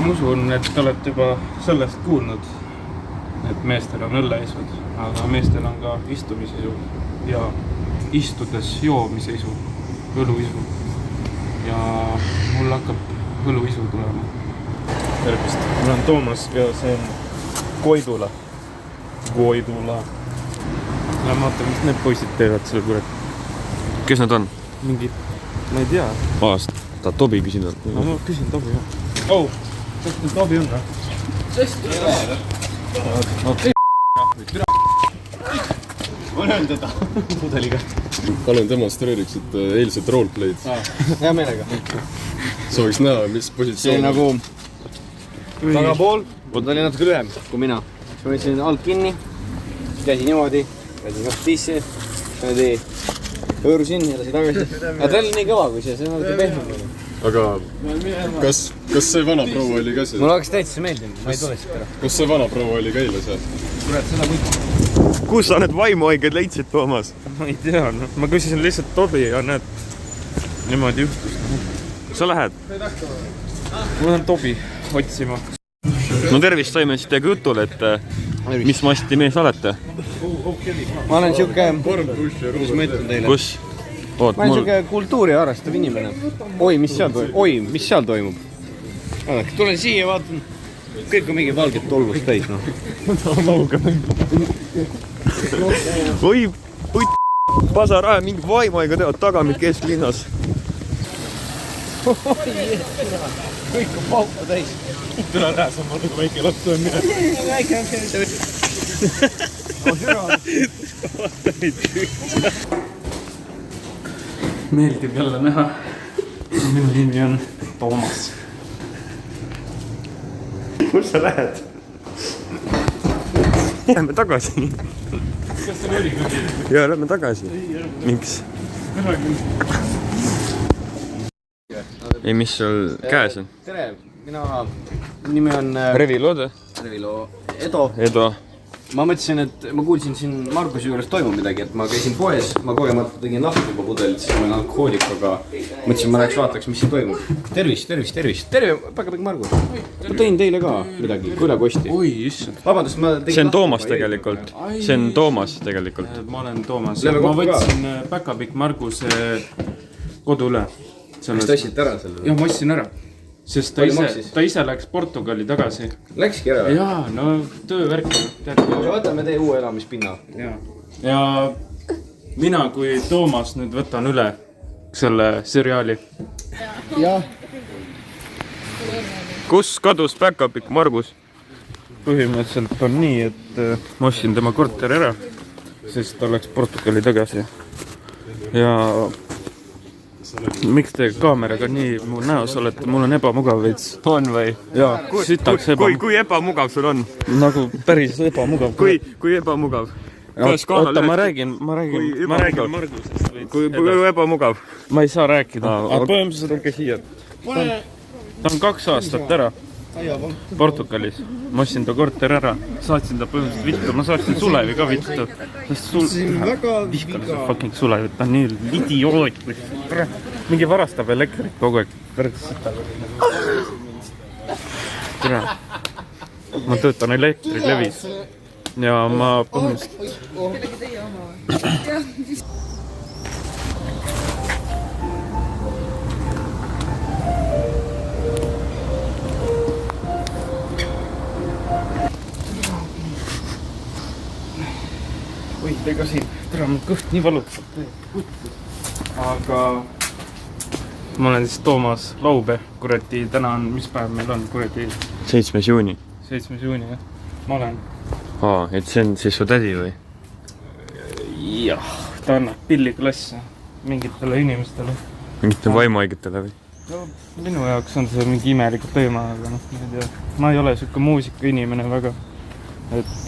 ma usun, et te olete juba sellest kuulnud, et meestel on õlleisud, aga meestel on ka istumisisu ja istudes joomiseisu, õluisu. Ja mul hakkab õluisu tulema. Tervist, mul on Toomas ja see on Koidula. Lähen vaata, mis need poisid teevad selle kurat. Kes nad on? Mingi, ma ei tea. Ta Tobi küsin. Ma küsin Tobi, jah. Oh, kas teil Tobi on, või? Sest ei ole. Ma näen teda pudeliga. Kalen demonstreeriksid eilset roleplay'd. Hea meelega. Sooviks näha, mis positsioon. See nagu tagapool, ta oli natuke lühem kui mina. Siis ma võtsin alt kinni, käisin niimoodi, käisin justiisse, hõõrusin edasi tagasi. Aga ta oli nii kõva kui see on natuke pehmem. Aga kas see vana proua oli ka see? Mul hakkas täitsa meeldinud, ma ei tule siit ära. Kas see vana proua oli ka eile seal? Kurat, seda võtta. Kus sa need vaimuhaiged leidsid, Toomas? Ma ei tea, no. Ma küsisin lihtsalt Tobi ja näed, niimoodi juhtus. Sa lähed? Ma lähen Tobi otsima. No tervist, saime siis teiega jutul, et mis masti mees olete? Ma olen siuke, kuidas ma ütlen teile? Kus? Oot, Ma olen siuke kultuuri harrastav inimene. Oi, mis seal toimub? Vaadake, tulen siia, vaatan. Kõik on mingi valget tolvust täis, Oi, pasaraja, mingi vaimuhaiga teevad tagamid kesklinnas. kõik on pauka täis. Tule näe, sa ma nagu väike laps on. Meeldib jälle näha. Minu nimi on Toomas. Kus sa lähed? Lähme tagasi. Kas see oli ka? Jaa, lähme tagasi. Miks? Ei, mis sul käes on? Tere, nimi on Revilo, Edo. Ma mõtlesin, et ma kuulsin siin Marguse juures toimub midagi, et ma käisin poes, ma kogemata tegin lahti juba pudelit, siis ma olen alkohoolik, aga mõtlesin, ma läheks vaataks, mis siin toimub. Tervist. Terve, Päkapikk Margus. Ma tõin teile ka midagi, ülekosti. Oi, issand. Vabandust, ma tegin See on Toomas tegelikult. See on Toomas tegelikult. Ma olen Toomas. Ma võtsin Päkapikk Marguse kodu üle. Kas ta ossid ära selle? Jah, ma ostsin ära. Sest ta ise läks Portugali tagasi. Läkski ära? Jaa, no töövärk. Võtame teie uue elamispinna. Ja mina kui Toomas nüüd võtan üle selle seriaali. Jah. Kus kadus Päkapikk Margus? Põhimõtteliselt on nii, et ma ostsin tema korteri ära, sest ta läks Portugali tagasi. Ja miks te kaameraga nii mu näos olete? Mul on ebamugav veits. On või? Jaa, sitaks ebamugav. Kui ebamugav sul on? Nagu päris ebamugav. Kui ebamugav? Oota, ma räägin Margusest. Kui ebamugav? Ma ei saa rääkida. Põhimõtteliselt olge siia. Ta on 2 aastat ära Portugalis. Ma ostsin ta korter ära. Saatsin ta põhimõtteliselt vittu. Ma saatsin Sulevi ka vittu. Vihkan see fucking Sulevi. Ta on nii idioot. Mingi varastab elektrit kogu aeg. Tere. Ma töötan Elektrilevis. Ja ma põhimõtteliselt... Oi, ega siin, tere, mul kõht nii valutab. Aga ma olen siis Toomas Laube, kuradi, täna on, mis päev meil on, kuradi? 7. juuni. 7. juuni, jah. Ma olen. Et see on siis su tädi või? Jah, ta annab pilliklasse mingitele inimestele. Mingitele vaimuhaigetele või? No, minu jaoks on see mingi imelik teema, aga ma ei tea. Ma ei ole siuke muusika inimene väga. Et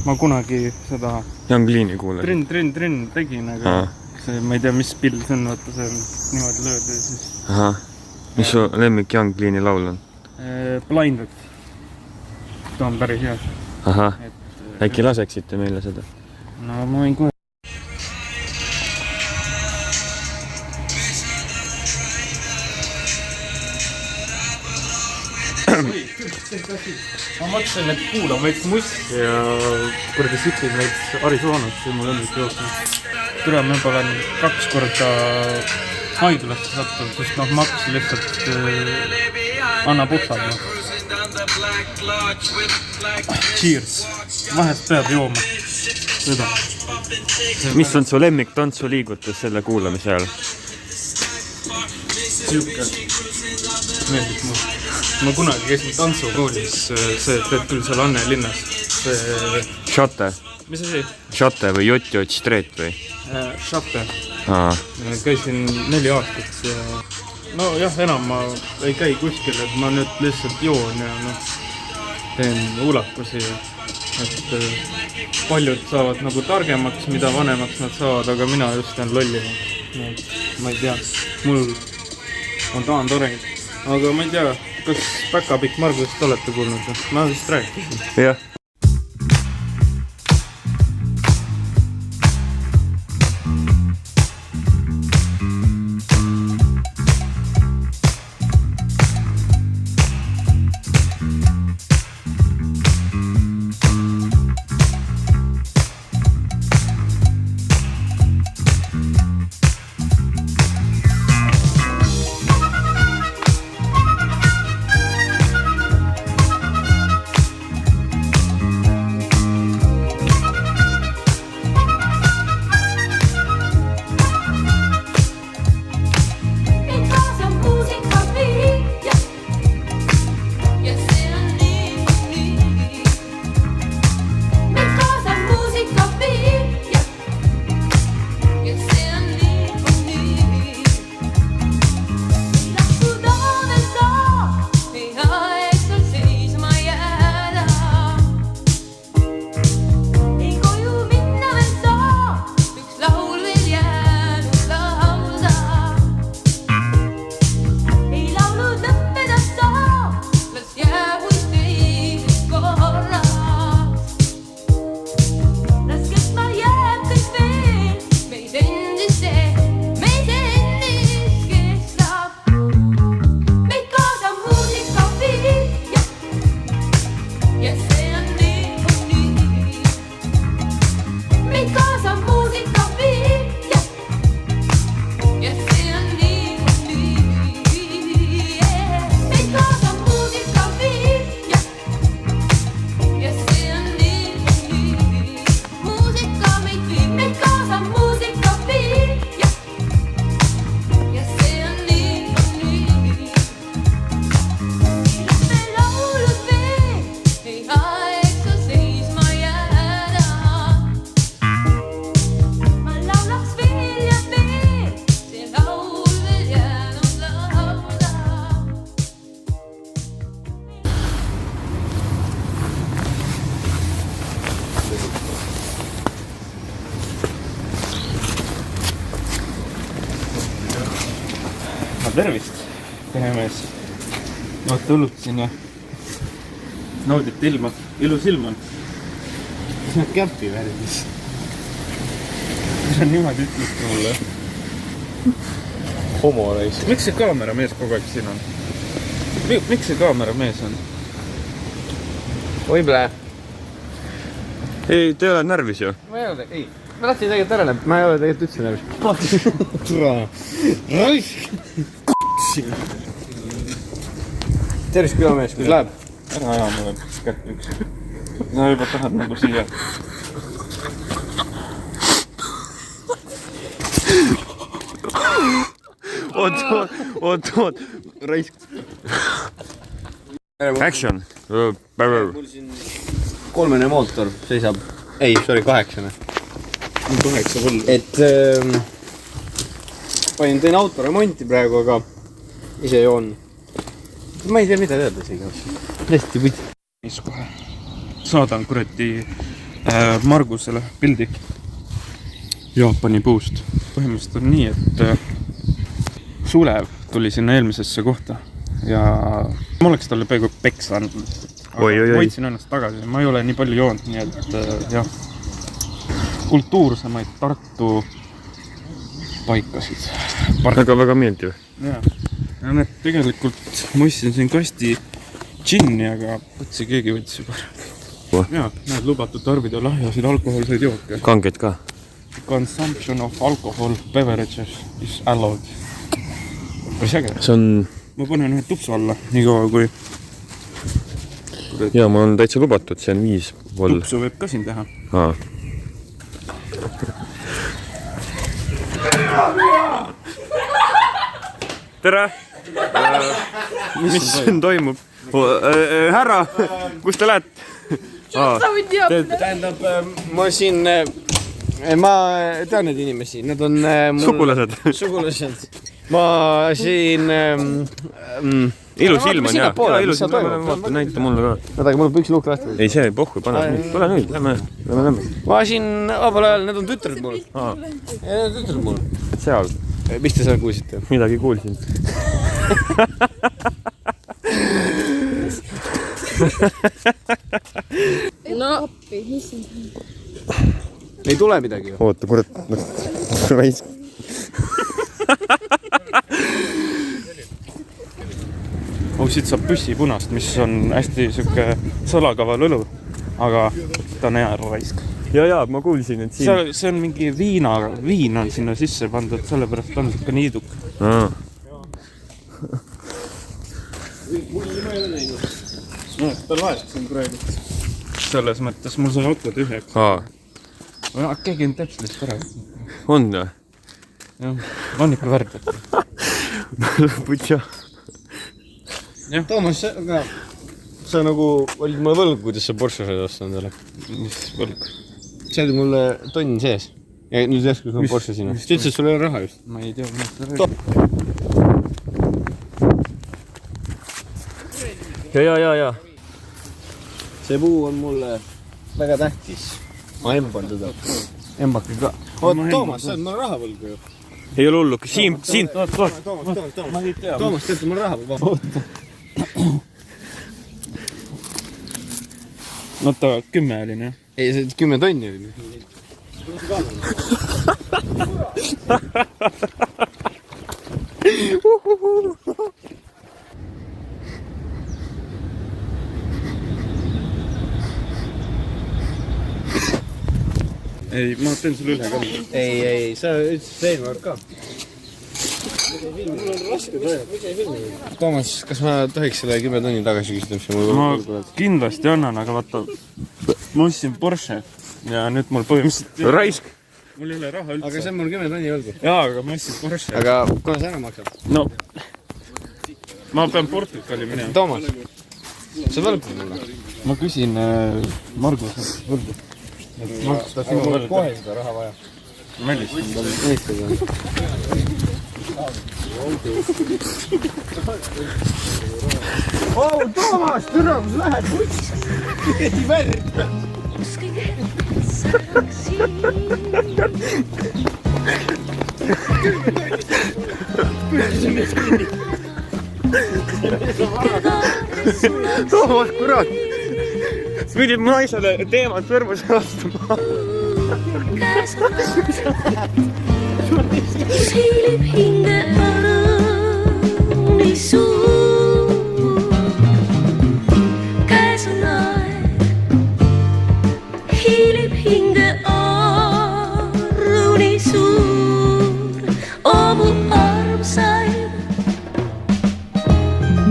ma kunagi seda Young Leani kuulen. Trin tegin, aga see, ma ei tea, mis pill see on, vaata see on niimoodi lööd ja siis... Aha. Mis su lemmik Young Leani laul on? Blinded. Ta on päris hea. Aha. Äkki laseksite meile seda? No ma võin kohe. ma mõtlesin, et kuulan veits mussi ja kuradi sipin veits Arizonat, see on mu lemmik jooksma. Tule, ma juba olen 2 korda haiglasse sattunud, sest noh, ma hakkasin lihtsalt anna putsad. Cheers! Vahest peab jooma. Seda. mis on su lemmik tantsuliigutus selle kuulamise ajal? Siuke. Meeldib mulle. Ma kunagi käisin tantsukoolis, see teeb küll seal Anne linnas. See... Šate? Mis asi? Šate või Jot Street või? Šate. Käisin 4 aastat ja... No jah, enam ma ei käi kuskil, et ma nüüd lihtsalt joon ja noh, teen ulakusi. Et paljud saavad nagu targemaks, mida vanemaks nad saavad, aga mina just teen lollimaks. Ma ei tea, mul on taantoreng. Aga ma ei tea, kas Päkapikk Margust olete kuulnud? Ma vist rääkisin. Jah. Tervist, peremees. Vaata õlutasin ja nauditi ilma. Ilus ilm on. See on kämpi värdis. See on niimoodi ütleski mulle. Homo reis. Miks see kaameramees kogu aeg siin on? Miks see kaameramees on? Oi plee. Ei, te ei ole närvis ju? Ma ei ole, ei. Ma tahtsin tegelikult ära näeb, ma ei ole tegelikult üldse närvis. Tura. Raisk. Tervist külamees, kus läheb? Ära aja mulle kätt üks. No juba tahad nagu siia. Oot, raisk. Action. Mul siin 3-ne mootor seisab. Ei, sorry, 8-ne. 8 võll. Et teen auto remonti praegu, aga ise joon. Ma ei tea, mida öelda isegi. Hästi võit. Mis kohe? Saadan kuradi Margusele pildi Jaapani puust. Põhimõtteliselt on nii, et Sulev tuli sinna eelmisesse kohta ja ma oleks talle peaaegu peksa andnud. Hoidsin ennast tagasi, ma ei ole nii palju joonud, nii et jah, kultuursemaid Tartu paikasid. Väga meeldiv. Ja need tegelikult ma ostsin siin kasti džinni, aga võtsi keegi võtsi juba. Jaa, näed, lubatud tarbida lahjasid alkoholseid jooke. Kangeid ka. Consumption of alcohol beverages is allowed. Päris äge. See on... Ma panen ühe tupsu alla, nii kaua kui... Jaa, ma on täitsa lubatud, see on 5 vol. Tupsu võib ka siin teha. Aa. Tere! Mis siin toimub? Härra, kus te lähete? Tähendab, ma siin... Ma tean neid inimesi, nad on... Sugulased. Sugulased. Ma siin... Ilus ilm on, jah. Ilus ilm, näita mulle ka. Vaata, aga mul on püksi luuk lahti. Ei, see pohhu, pane nüüd. Tule nüüd, lähme. Ma siin vabal ajal, need on tütred mul. Need on tütred mul. Seal. Mis te seal kuulsite? Midagi kuulsin. No appi, mis siin? Ei tule midagi ju. Oota, kurat. Raisk. Siit saab püssi punast, mis on hästi süke salakaval õlu, aga ta on hea raisk. Jaa, ma kuulsin, et siin... See on mingi viin on sinna sisse pandud, sellepärast on süke niiduk. Ta laeb siin praegu. Selles mõttes mul sai auto tühjaks. Keegi on täpselt ära. On või? Jah, on ikka värd. Putša. Toomas, sa nagu olid mulle võlg, kuidas sa Porsche said osta endale. Mis võlg? See oli mulle tonn sees. Ja nüüd järsku sul on Porsche sinna. Sa ütlesid, sul ei ole raha just. Ma ei tea, mis ta räägib. Ja. See puu on mulle väga tähtis. Ma emban teda. Embake ka. Toomas, sa oled mulle raha võlgu ju. Ei ole hullu. Siin. Toomas, teete mulle raha võlgu. No ta 10 oli, jah. Ei, see 10 tonni oli. Ei, ma teen sulle üle ka. Ei, sa ütlesid eelmärk ka. Toomas, kas ma tohiks selle 10 tonni tagasi küsida, mis mul Ma kindlasti annan, aga vaata, ma ostsin Porsche ja nüüd mul põhimõtteliselt... Raisk. Mul ei ole raha üldse. Aga see on mul 10 tonni võlgu. Jaa, aga ma ostsin Porsche. Aga kuna see ära maksab? No, ma pean Portugali minema. Toomas, sa võlgud mulle? Ma küsin Margus võlgu. Ta sinu võlg kohe seda raha vaja. Mellist on Oh, Toomas, türa, kus lähed? Võtsi värd! Toomas, kurat! Sa pidid naisele teemad sõrmus astuma. Siilib hinge nii suur, käes on aeg, hiilib hinge nii suur, mu armsaim.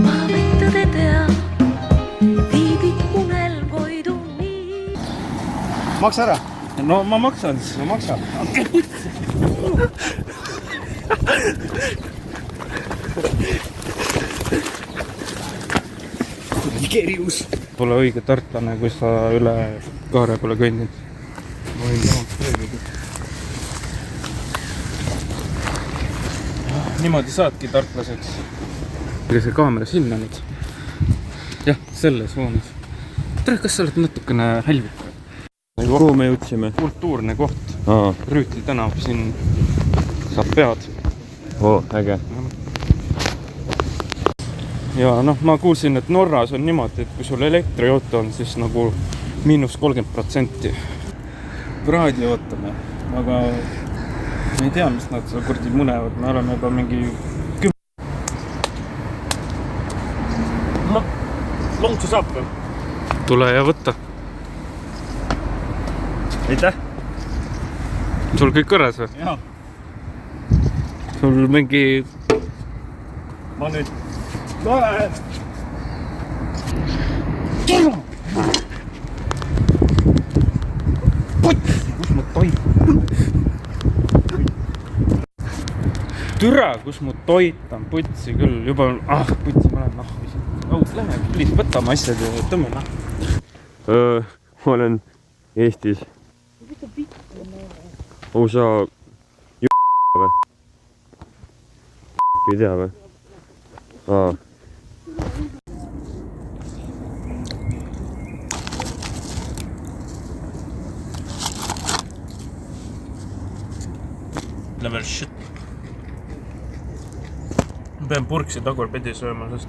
Ma võtta te tea, viibib unel koidu nii. Maksa ära! No ma maksan siis. No maksa. Kerius. Pole õige tartlane, kui sa üle kaare pole kõndinud. Ma võin tahaks räägida. Niimoodi saadki tartlaseks. Ega see kaamera sinna nüüd. Jah, selles voonis. Tere, kas sa oled natukene hälvik? Kuhu me jõudsime? Kultuurne koht. Aa. Rüütli tänav, siin saab pead. Äge. Ja noh, ma kuulsin, et Norras on niimoodi, et kui sul elektriauto on, siis nagu -30%. Praadi ootame, aga ma ei tea, mis nad seal kurdi munevad. Me oleme juba mingi 10... putsu saab või? Tule ja võtta. Aitäh! Sul kõik korras või? Jaa. Sul mingi... Ma nüüd... Tule! Kus ma toitan? Türa, kus mu toit on, putsi küll, juba on, putsi, ma olen nahvi siin. Lähe, please, võta oma asjad ja tõmme nahvi. Ma olen Eestis. Sa või? Ei tea või? Level shit. Ma pean purksi tagurpidi sööma, sest...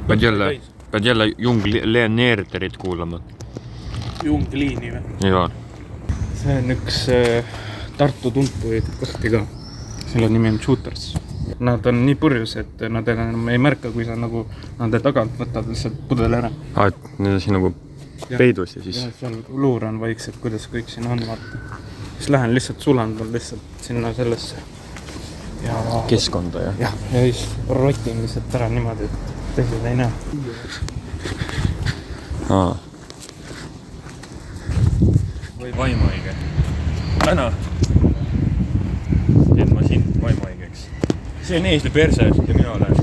Pead jälle Jung Leaneerterit kuulama. Jung Liini või? Jaa. See on üks Tartu tuntuid kohti ka. Selle nimi on Shooters. Nad on nii purjus, et nad enam ei märka, kui sa nagu nende tagant võtad lihtsalt pudel ära. Et need on siin nagu peidus ja siis... Ja seal luuran vaikselt, kuidas kõik siin on, vaata. Siis lähen lihtsalt sulandan lihtsalt sinna sellesse. Ja... Keskkonda, jah? Ja siis rotin lihtsalt ära niimoodi, et teised ei näe. Vaimuhaige. Täna teen ma sind vaimuhaigeks. See on eesli perse ja mina olen.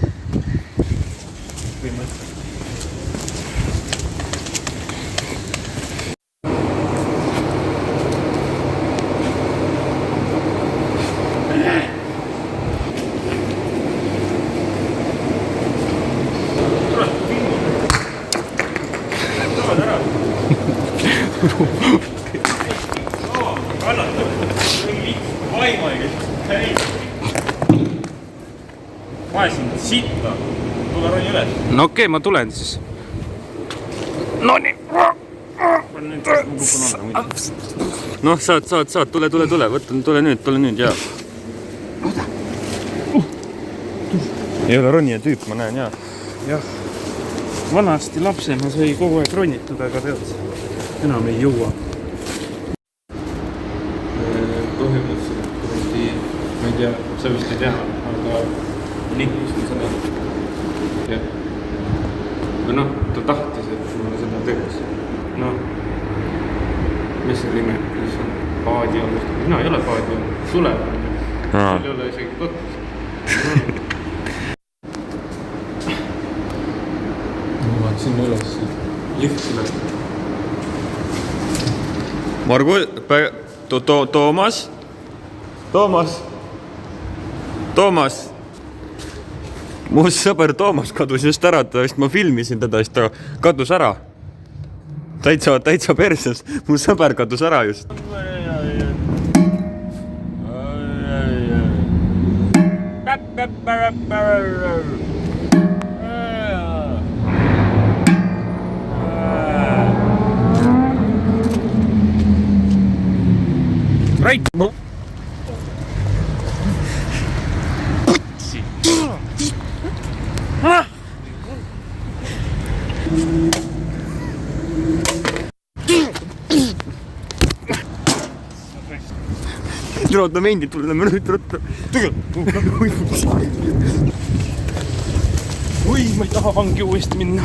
Sitta! Tule roni üles! No okei, ma tulen siis. No nii! Noh, saad, tule, võtta, tule nüüd, jaa. Ei ole ronija tüüp, ma näen, jaa. Jah. Vanasti lapsena sai kogu aeg ronitud, aga tead, enam ei jõua. Põhimõtteliselt, ma ei tea, sa vist ei tea, aga liiklusin seda. Jah. Või noh, ta tahtis, et ma seda teeks. Noh, mis see nime, mis on paadi olnud? Mina ei ole paadi olnud, Sulev on. Sul ei ole isegi kottust. Ma vaat sinna üles, lift üles. Margu, Toomas. Mu sõber Toomas kadus just ära, vist ma filmisin teda, siis ta kadus ära. Täitsa perses, mu sõber kadus ära just. Right! Rõõta mendi, tuleme nüüd rõõta. Oi, ma ei taha vangi uuesti minna.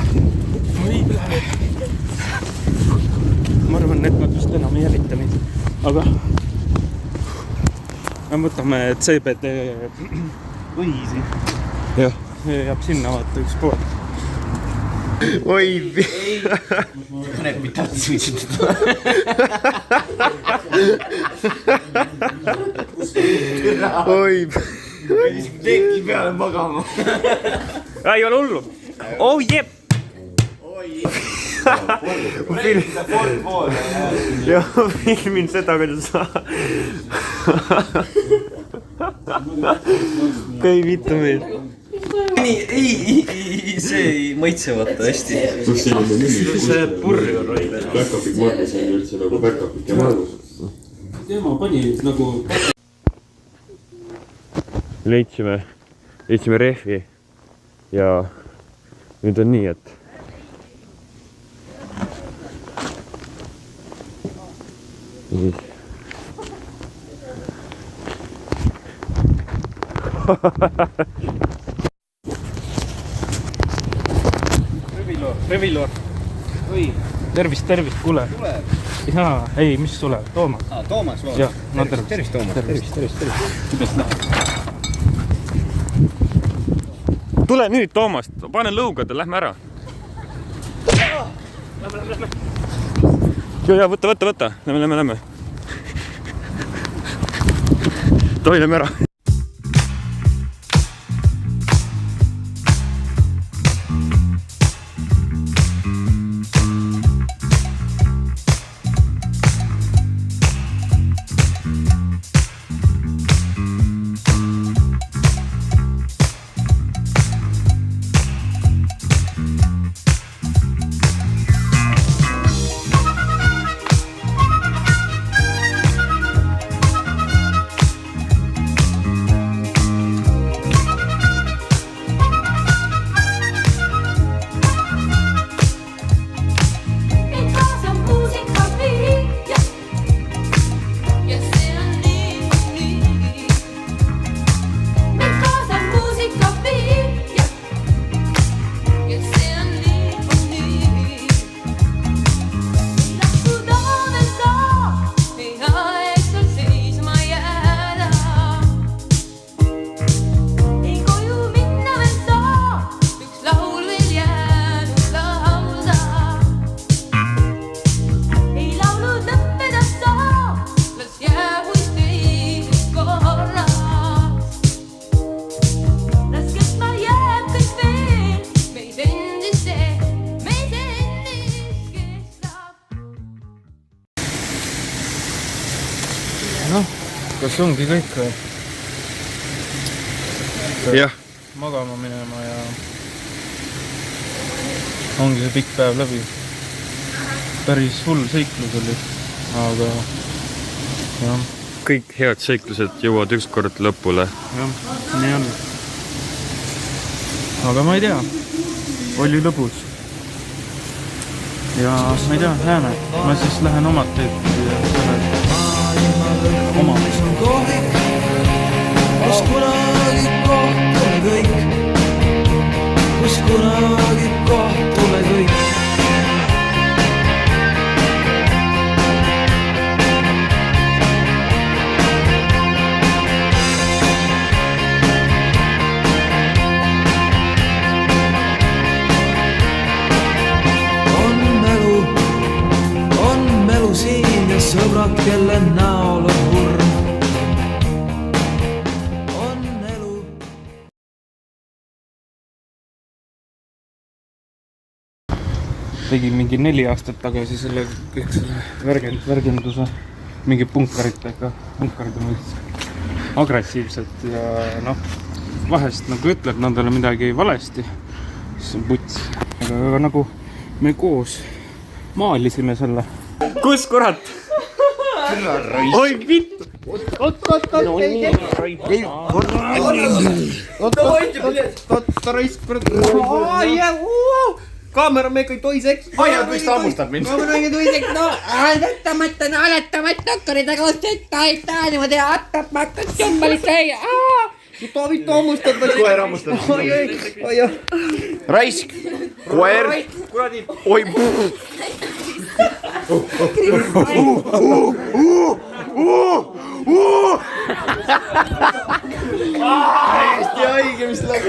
Oi, lähe. Ma arvan, et nad just enam ei jälita meid. Aga me võtame CBD võisi. Jah. See jääb sinna, vaata, üks pool. Oi, Need mida võisid seda. oi. Teki peale magama. Ei ole hullu. Oh, jep. Ja filmin seda, kuidas sa... Ei viita meil. Ei, see ei maitse vaata hästi. See purju on roide. Päkapik Margus on üldse nagu Päkapik ja Margus. Tema pani nagu... Leidsime rehvi. ja nüüd on nii, et nii. Reviloor. Oi. Tervist, kuule. Jaa, ei, mis sulle? Toomas. Toomas, lood. Jah, no tervist. Tervist, Toomas. Tervist. Kuidas läheb? Tule nüüd, Toomas, pane lõugad ja lähme ära. Ja, võta. Lähme. Tohi, lähme ära. Kas ongi kõik või? Jah. Magama minema ja ongi see pikk päev läbi. Päris hull seiklus oli, aga jah. Kõik head seiklused jõuavad ükskord lõpule. Jah, nii on. Aga ma ei tea, oli lõbus. Ja ma ei tea, jääme. Ma siis lähen omad teed ja oma. Kus kunagi kohtume kõik, kus kunagi kohtume kõik. On mälu siin ja sõbrad, kelle näol on hurm. Tegin mingi 4 aastat tagasi selle kõik selle värgenduse mingi punkaritega, punkarid on agressiivsed ja noh, vahest nagu ütleb nendele midagi valesti, siis on puts. Aga nagu me koos maalisime selle. Kus kurat? Oi vittu! Kaamerameega ei tohi seks. Aiad, mis ta hammustab mind. Kaamerameega ei tohi seks. No, aletamata hakkarid, aga seda ei taha niimoodi attab, ma hakkan jummalit käia. Taavitu hammustab. Koer hammustab. Oi. Raisk. Koer. Oi. Hästi haige, mis läbi.